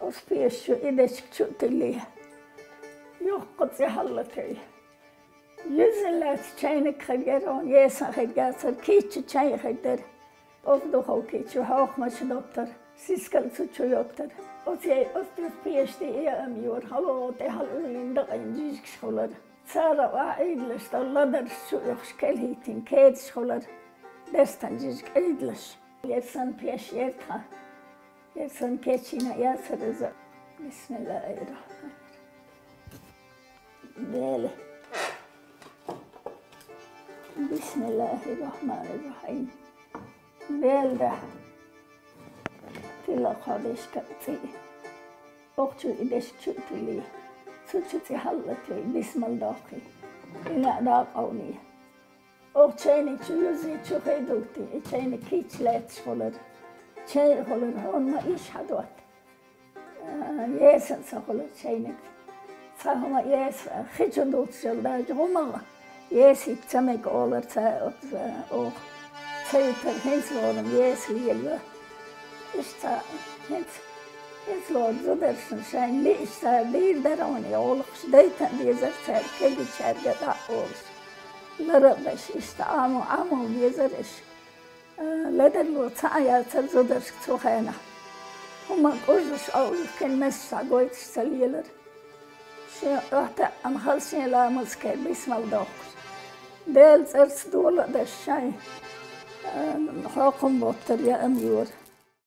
Ospiessu ideskutili. Johkot ja hallatei. Jyselät tjänik gegeron, jesan gegasar, kiitsi tjäin geger. Ofduhau kiitsi haukmas doktor, siskal sutsu doktor. Ospies piesti iämjuur, haloo te halullinda enjiskskolar. Tsara waa eidlas, ta ladars sujoks kelhitin keedskolar. Destan jisk eidlas. Jesan pies jertha. Jesan ketsina jäsarıza. Bismillahirrahmanirrahim. Böyle. Bismillahirrahmanirrahim. Böyle. Tila kadeskatsi. Okçu ideskutili. Suçuti hallati. Bismillahirrahmanirrahim. İna da qavni. Okçayni yüzü çuhedukti. İçayni kiçlet scholar. Çayr scholar. Onma iş hadvat. Yesan scholar çaynik. Sahuma yes, gitjendot zelda jomma. Yes, ik tamek oler ta o. Zeiter hens worden yes hier. Is ta hens lord zodersen zijn is ta bir daroni olux deitan dizer ser kegi çerge da ols. Larabeş ist amo dizer is. Lederlo tsaya zodersk zohena. Huma kurzus au ken messa goit stalieler. Öhte am halsen la muske bismal doch. Dels erst dola da şay. Hakum botter ya amjur.